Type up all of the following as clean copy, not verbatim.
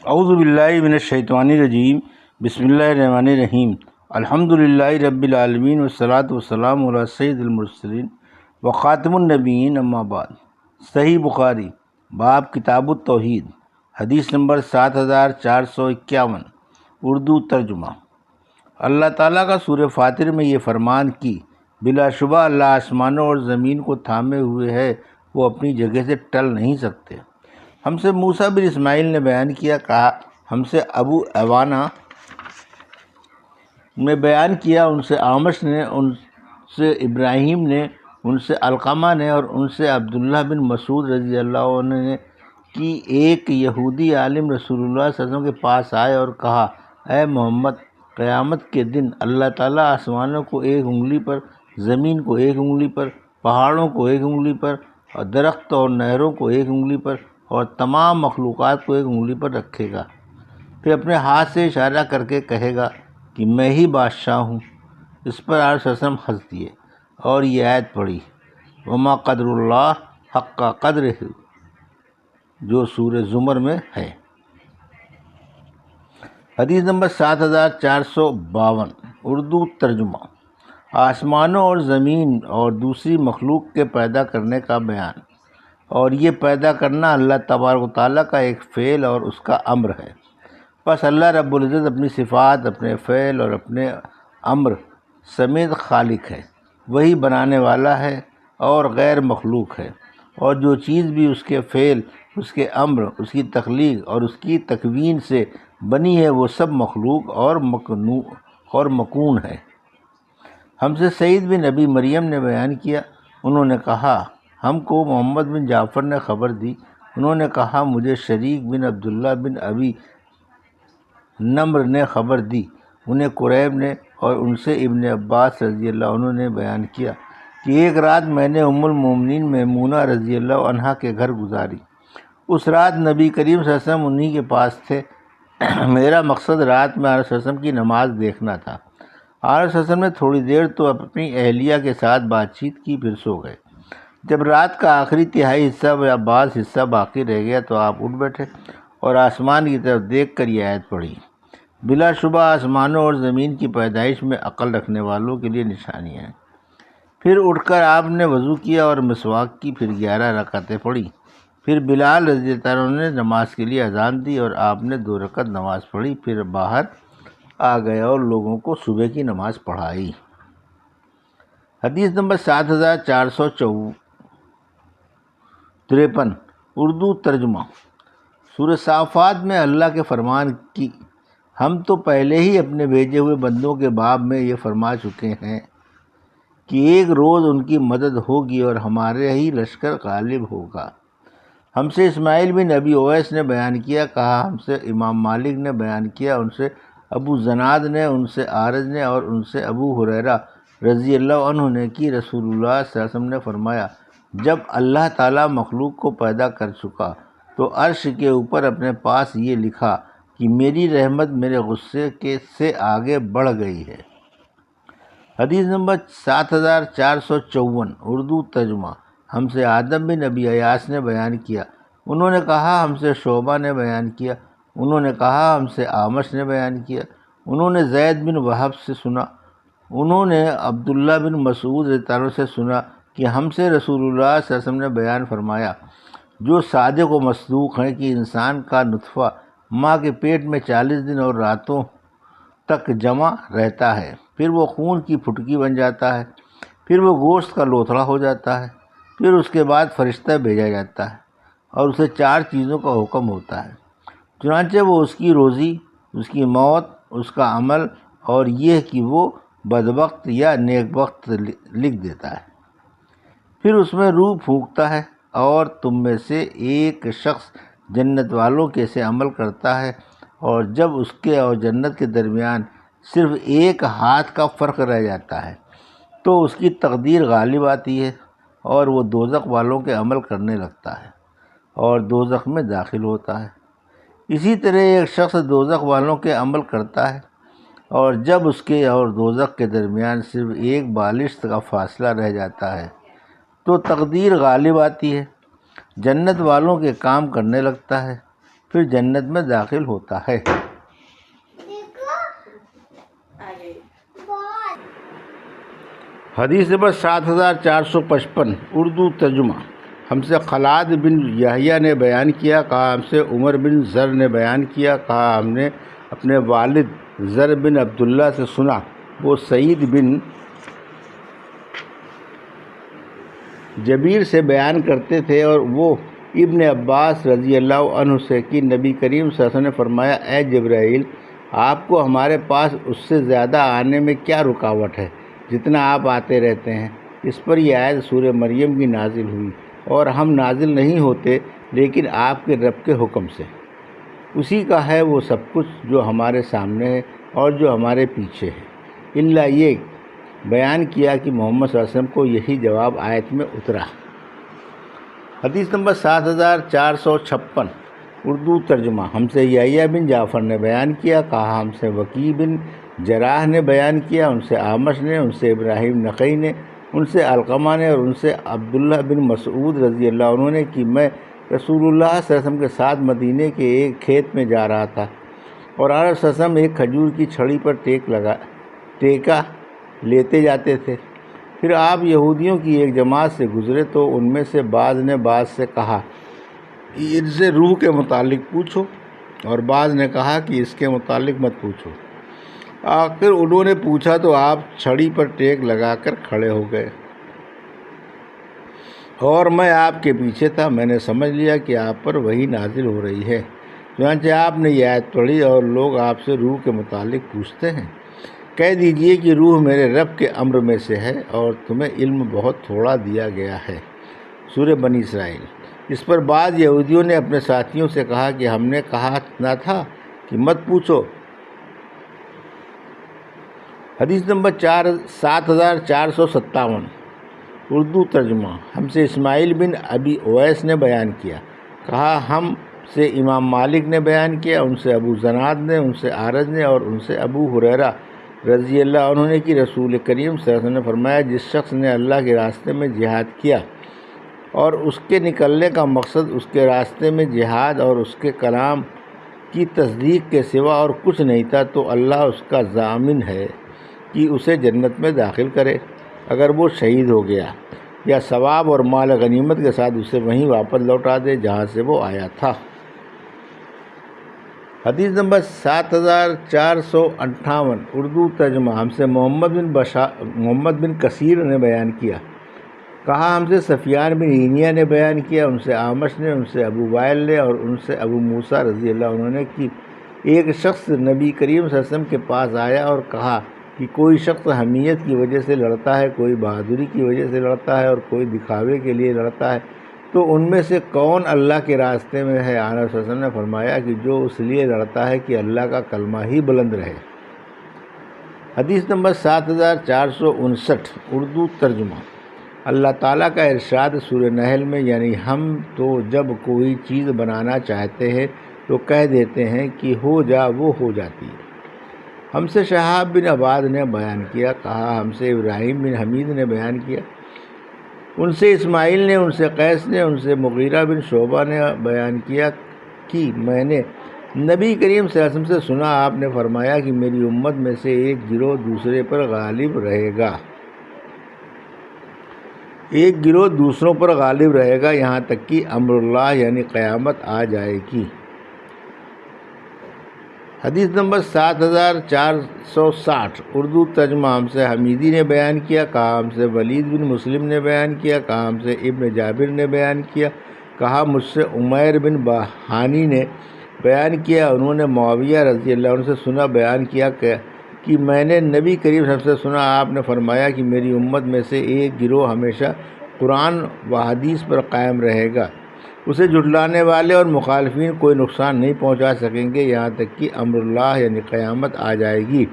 اعوذ باللہ من الشیطان الرجیم، بسم اللہ الرحمن الرحیم۔ الحمد للہ رب العالمین والصلاۃ والسلام علی سید المرسلین وخاتم النبیین، اما بعد۔ صحیح بخاری، باب کتاب التوحید، حدیث نمبر 7451، اردو ترجمہ۔ اللہ تعالیٰ کا سورہ فاطر میں یہ فرمان کہ بلا شبہ اللہ آسمانوں اور زمین کو تھامے ہوئے ہے، وہ اپنی جگہ سے ٹل نہیں سکتے۔ ہم سے موسیٰ بن اسماعیل نے بیان کیا، کہا ہم سے ابو عوانہ نے بیان کیا، ان سے اعمش نے، ان سے ابراہیم نے، ان سے علقمہ نے اور ان سے عبداللہ بن مسعود رضی اللہ عنہ نے کہ ایک یہودی عالم رسول اللہ صلی اللہ علیہ وسلم کے پاس آئے اور کہا، اے محمد، قیامت کے دن اللہ تعالیٰ آسمانوں کو ایک انگلی پر، زمین کو ایک انگلی پر، پہاڑوں کو ایک انگلی پر، اور درخت اور نہروں کو ایک انگلی پر، اور تمام مخلوقات کو ایک انگلی پر رکھے گا۔ پھر اپنے ہاتھ سے اشارہ کر کے کہے گا کہ میں ہی بادشاہ ہوں۔ اس پر آپ صلی اللہ علیہ وسلم ہنس دیے اور یہ آیت پڑھی، وما قدر اللہ حق قدرہ، جو سورہ زمر میں ہے۔ حدیث نمبر 7452، اردو ترجمہ۔ آسمانوں اور زمین اور دوسری مخلوق کے پیدا کرنے کا بیان، اور یہ پیدا کرنا اللہ تبارک و تعالیٰ کا ایک فعل اور اس کا امر ہے۔ پس اللہ رب العزت اپنی صفات، اپنے فعل اور اپنے امر سمیت خالق ہے، وہی بنانے والا ہے اور غیر مخلوق ہے، اور جو چیز بھی اس کے فعل، اس کے امر، اس کی تخلیق اور اس کی تکوین سے بنی ہے، وہ سب مخلوق اور مکون ہے۔ ہم سے سعید بن ابی مریم نے بیان کیا، انہوں نے کہا ہم کو محمد بن جعفر نے خبر دی، انہوں نے کہا مجھے شریک بن عبداللہ بن ابی نمر نے خبر دی، انہیں قریب نے اور ان سے ابن عباس رضی اللہ عنہ نے بیان کیا کہ ایک رات میں نے ام المومنین میمونہ رضی اللہ عنہا کے گھر گزاری۔ اس رات نبی کریم صلی اللہ علیہ وسلم انہی کے پاس تھے۔ میرا مقصد رات میں آپ صلی اللہ علیہ وسلم کی نماز دیکھنا تھا۔ آپ صلی اللہ علیہ وسلم نے تھوڑی دیر تو اپنی اہلیہ کے ساتھ بات چیت کی، پھر سو گئے۔ جب رات کا آخری تہائی حصہ یا بعض حصہ باقی رہ گیا تو آپ اٹھ بیٹھے اور آسمان کی طرف دیکھ کر یہ آیت پڑھی، بلا شبہ آسمانوں اور زمین کی پیدائش میں عقل رکھنے والوں کے لیے نشانیاں ہیں۔ پھر اٹھ کر آپ نے وضو کیا اور مسواک کی، پھر 11 رکعتیں پڑھی۔ پھر بلال رضی اللہ عنہ نے نماز کے لیے اذان دی اور آپ نے 2 رکعت نماز پڑھی، پھر باہر آ گیا اور لوگوں کو صبح کی نماز پڑھائی۔ حدیث نمبر 7453، اردو ترجمہ۔ سورہ صافات میں اللہ کے فرمان کی، ہم تو پہلے ہی اپنے بھیجے ہوئے بندوں کے باب میں یہ فرما چکے ہیں کہ ایک روز ان کی مدد ہوگی اور ہمارے ہی لشکر غالب ہوگا۔ ہم سے اسماعیل بن ابی اویس نے بیان کیا، کہا ہم سے امام مالک نے بیان کیا، ان سے ابو زناد نے، ان سے عارج نے اور ان سے ابو ہریرہ رضی اللہ عنہ نے کہ رسول اللہ صلی اللہ علیہ وسلم نے فرمایا، جب اللہ تعالیٰ مخلوق کو پیدا کر چکا تو عرش کے اوپر اپنے پاس یہ لکھا کہ میری رحمت میرے غصے سے آگے بڑھ گئی ہے۔ حدیث نمبر 7454، اردو ترجمہ۔ ہم سے آدم بن ابی ایاس نے بیان کیا، انہوں نے کہا ہم سے شعبہ نے بیان کیا، انہوں نے کہا ہم سے اعمش نے بیان کیا، انہوں نے زید بن وہب سے سنا، انہوں نے عبداللہ بن مسعود رضی اللہ عنہ سے سنا کہ ہم سے رسول اللہ صلی اللہ علیہ وسلم نے بیان فرمایا، جو صادق و مصدوق ہیں کہ انسان کا نطفہ ماں کے پیٹ میں 40 دن اور راتوں تک جمع رہتا ہے، پھر وہ خون کی پھٹکی بن جاتا ہے، پھر وہ گوشت کا لوتھڑا ہو جاتا ہے، پھر اس کے بعد فرشتہ بھیجا جاتا ہے اور اسے 4 چیزوں کا حکم ہوتا ہے، چنانچہ وہ اس کی روزی، اس کی موت، اس کا عمل اور یہ کہ وہ بدبخت یا نیک بخت لکھ دیتا ہے۔ پھر اس میں روح پھونکتا ہے اور تم میں سے ایک شخص جنت والوں کے سے عمل کرتا ہے، اور جب اس کے اور جنت کے درمیان صرف ایک ہاتھ کا فرق رہ جاتا ہے تو اس کی تقدیر غالب آتی ہے اور وہ دوزخ والوں کے عمل کرنے لگتا ہے اور دوزخ میں داخل ہوتا ہے۔ اسی طرح ایک شخص دوزخ والوں کے عمل کرتا ہے، اور جب اس کے اور دوزخ کے درمیان صرف ایک بالشت کا فاصلہ رہ جاتا ہے تو تقدیر غالب آتی ہے، جنت والوں کے کام کرنے لگتا ہے، پھر جنت میں داخل ہوتا ہے۔ حدیث نمبر 7455 اردو ترجمہ۔ ہم سے خلاد بن یحییٰ نے بیان کیا، کہا ہم سے عمر بن زر نے بیان کیا، کہا ہم نے اپنے والد زر بن عبداللہ سے سنا، وہ سعید بن جبیر سے بیان کرتے تھے اور وہ ابن عباس رضی اللہ عنہ سے کہ نبی کریم صلی اللہ علیہ وسلم نے فرمایا، اے جبرائیل، آپ کو ہمارے پاس اس سے زیادہ آنے میں کیا رکاوٹ ہے جتنا آپ آتے رہتے ہیں؟ اس پر یہ آیت سورہ مریم کی نازل ہوئی، اور ہم نازل نہیں ہوتے لیکن آپ کے رب کے حکم سے۔ اسی کا ہے وہ سب کچھ جو ہمارے سامنے ہے اور جو ہمارے پیچھے ہے، الا یہ بیان کیا کہ محمد صلی اللہ علیہ وسلم کو یہی جواب آیت میں اترا۔ حدیث نمبر 7456 اردو ترجمہ۔ ہم سے یحییٰ بن جعفر نے بیان کیا، کہا ہم سے وکیع بن جراح نے بیان کیا، ان سے اعمش نے، ان سے ابراہیم نخعی نے، ان سے علقمہ نے اور ان سے عبداللہ بن مسعود رضی اللہ عنہ نے کہ میں رسول اللہ صلی اللہ علیہ وسلم کے ساتھ مدینے کے ایک کھیت میں جا رہا تھا، اور آپ صلی اللہ علیہ وسلم ایک کھجور کی چھڑی پر ٹیکا لیتے جاتے تھے۔ پھر آپ یہودیوں کی ایک جماعت سے گزرے تو ان میں سے بعض نے بعض سے کہا کہ ان سے روح کے متعلق پوچھو، اور بعض نے کہا کہ اس کے متعلق مت پوچھو۔ آخر انہوں نے پوچھا تو آپ چھڑی پر ٹیک لگا کر کھڑے ہو گئے، اور میں آپ کے پیچھے تھا۔ میں نے سمجھ لیا کہ آپ پر وحی نازل ہو رہی ہے، چنانچہ آپ نے یہ آیت پڑھی، اور لوگ آپ سے روح کے متعلق پوچھتے ہیں، کہہ دیجئے کہ روح میرے رب کے امر میں سے ہے، اور تمہیں علم بہت تھوڑا دیا گیا ہے۔ سورہ بنی اسرائیل۔ اس پر بعض یہودیوں نے اپنے ساتھیوں سے کہا کہ ہم نے کہا نہ تھا کہ مت پوچھو۔ حدیث نمبر 7457 اردو ترجمہ۔ ہم سے اسماعیل بن ابی اویس نے بیان کیا، کہا ہم سے امام مالک نے بیان کیا، ان سے ابو زناد نے، ان سے اعرج نے اور ان سے ابو ہریرہ رضی اللہ عنہ نے کہ رسول کریم صلی اللہ علیہ وسلم نے فرمایا، جس شخص نے اللہ کے راستے میں جہاد کیا اور اس کے نکلنے کا مقصد اس کے راستے میں جہاد اور اس کے کلام کی تصدیق کے سوا اور کچھ نہیں تھا، تو اللہ اس کا ضامن ہے کہ اسے جنت میں داخل کرے اگر وہ شہید ہو گیا، یا ثواب اور مال غنیمت کے ساتھ اسے وہیں واپس لوٹا دے جہاں سے وہ آیا تھا۔ حدیث نمبر 7458 اردو ترجمہ۔ ہم سے محمد بن کثیر نے بیان کیا، کہا ہم سے سفیان بن عینیہ نے بیان کیا، ان سے اعمش نے، ان سے ابو وائل نے اور ان سے ابو موسیٰ رضی اللہ عنہ نے کہ ایک شخص نبی کریم صلی اللہ علیہ وسلم کے پاس آیا اور کہا کہ کوئی شخص حمیت کی وجہ سے لڑتا ہے، کوئی بہادری کی وجہ سے لڑتا ہے اور کوئی دکھاوے کے لیے لڑتا ہے، تو ان میں سے کون اللہ کے راستے میں ہے؟ آن صلی اللہ علیہ وسلم نے فرمایا کہ جو اس لیے لڑتا ہے کہ اللہ کا کلمہ ہی بلند رہے۔ حدیث نمبر 7459 اردو ترجمہ۔ اللہ تعالیٰ کا ارشاد سورہ نحل میں، یعنی ہم تو جب کوئی چیز بنانا چاہتے ہیں تو کہہ دیتے ہیں کہ ہو جا، وہ ہو جاتی ہے۔ ہم سے شہاب بن عباد نے بیان کیا، کہا ہم سے ابراہیم بن حمید نے بیان کیا، ان سے اسماعیل نے، ان سے قیس نے، ان سے مغیرہ بن شعبہ نے بیان کیا کہ میں نے نبی کریم صلی اللہ علیہ وسلم سے سنا، آپ نے فرمایا کہ میری امت میں سے ایک گروہ دوسرے پر غالب رہے گا، ایک گروہ دوسروں پر غالب رہے گا یہاں تک کہ امر اللہ یعنی قیامت آ جائے گی۔ حدیث نمبر 7460 اردو ترجمہ۔ ہم سے حمیدی نے بیان کیا، کہا ہم سے ولید بن مسلم نے بیان کیا، کہا ہم سے ابن جابر نے بیان کیا، کہا مجھ سے عمیر بن بہانی نے بیان کیا، انہوں نے معاویہ رضی اللہ عنہ سے سنا، بیان کیا کہ میں نے نبی کریم صلی اللہ علیہ وسلم سے سنا، آپ نے فرمایا کہ میری امت میں سے ایک گروہ ہمیشہ قرآن و حدیث پر قائم رہے گا، اسے جھٹلانے والے اور مخالفین کوئی نقصان نہیں پہنچا سکیں گے یہاں تک کہ امر اللہ یعنی قیامت آ جائے گی،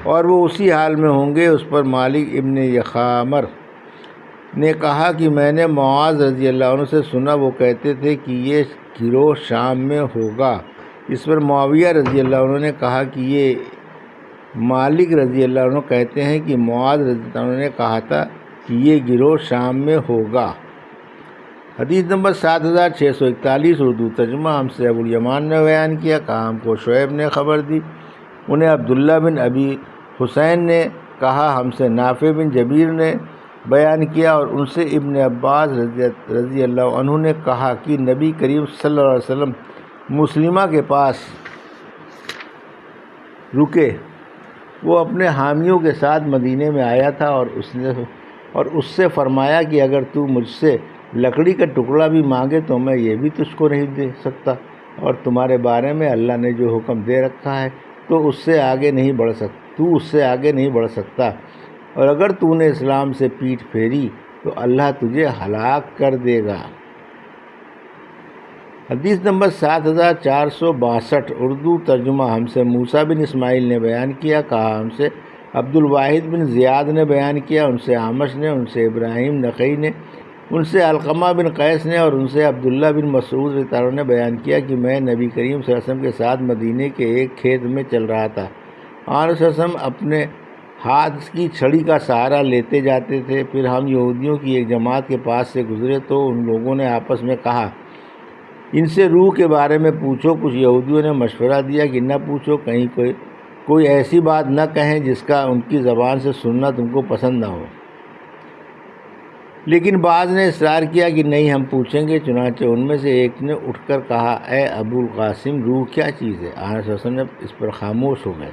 اور وہ اسی حال میں ہوں گے۔ اس پر مالک ابن یخامر نے کہا کہ میں نے معاذ رضی اللہ عنہ سے سنا، وہ کہتے تھے کہ یہ گروہ شام میں ہوگا۔ اس پر معاویہ رضی اللہ عنہ نے کہا کہ یہ مالک رضی اللہ عنہ کہتے ہیں کہ معاذ رضی اللہ عنہ نے کہا تھا کہ یہ گروہ شام میں ہوگا۔ حدیث نمبر 7641 اردو ترجمہ ہم سے ابو الیمان نے بیان کیا، کہا ہم کو شعیب نے خبر دی، انہیں عبداللہ بن ابی حسین نے کہا ہم سے نافع بن جبیر نے بیان کیا، اور ان سے ابن عباس رضی اللہ عنہ نے کہا کہ نبی کریم صلی اللہ علیہ وسلم مسلمہ کے پاس رکے، وہ اپنے حامیوں کے ساتھ مدینے میں آیا تھا، اور اس سے فرمایا کہ اگر تو مجھ سے لکڑی کا ٹکڑا بھی مانگے تو میں یہ بھی تجھ کو نہیں دے سکتا، اور تمہارے بارے میں اللہ نے جو حکم دے رکھا ہے تو اس سے آگے نہیں بڑھ سکتا، اور اگر تو نے اسلام سے پیٹھ پھیری تو اللہ تجھے ہلاک کر دے گا۔ حدیث نمبر 7462 اردو ترجمہ ہم سے موسیٰ بن اسماعیل نے بیان کیا، کہا ہم سے عبد الواحد بن زیاد نے بیان کیا، ان سے اعمش نے، ان سے ابراہیم نخعی نے، ان سے علقمہ بن قیس نے، اور ان سے عبداللہ بن مسعود رضی اللہ عنہ نے بیان کیا کہ میں نبی کریم صلی اللہ علیہ وسلم کے ساتھ مدینے کے ایک کھیت میں چل رہا تھا، آن صلی اللہ علیہ وسلم اپنے ہاتھ کی چھڑی کا سہارا لیتے جاتے تھے، پھر ہم یہودیوں کی ایک جماعت کے پاس سے گزرے تو ان لوگوں نے آپس میں کہا ان سے روح کے بارے میں پوچھو، کچھ یہودیوں نے مشورہ دیا کہ نہ پوچھو، کہیں کوئی ایسی بات نہ کہیں جس کا ان کی زبان سے سننا تم کو پسند نہ ہو، لیکن بعض نے اصرار کیا کہ نہیں ہم پوچھیں گے، چنانچہ ان میں سے ایک نے اٹھ کر کہا اے ابو القاسم، روح کیا چیز ہے؟ آن صلی اللہ علیہ وسلم اس پر خاموش ہو گئے،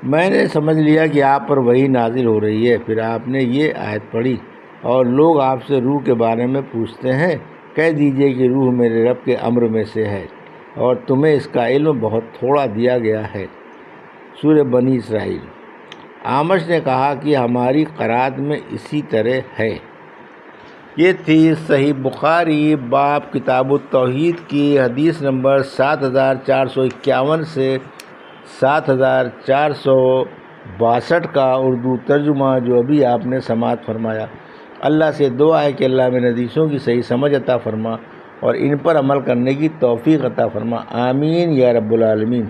میں نے سمجھ لیا کہ آپ پر وحی نازل ہو رہی ہے، پھر آپ نے یہ آیت پڑھی اور لوگ آپ سے روح کے بارے میں پوچھتے ہیں، کہہ دیجئے کہ روح میرے رب کے امر میں سے ہے اور تمہیں اس کا علم بہت تھوڑا دیا گیا ہے۔ سورہ بنی اسرائیل۔ اعمش نے کہا کہ ہماری قرات میں اسی طرح ہے۔ یہ تھی صحیح بخاری باب کتاب التوحید کی حدیث نمبر 7451 سے 7462 کا اردو ترجمہ جو ابھی آپ نے سماعت فرمایا۔ اللہ سے دعا ہے کہ اللہ میں حدیثوں کی صحیح سمجھ عطا فرما اور ان پر عمل کرنے کی توفیق عطا فرما، آمین یا رب العالمین۔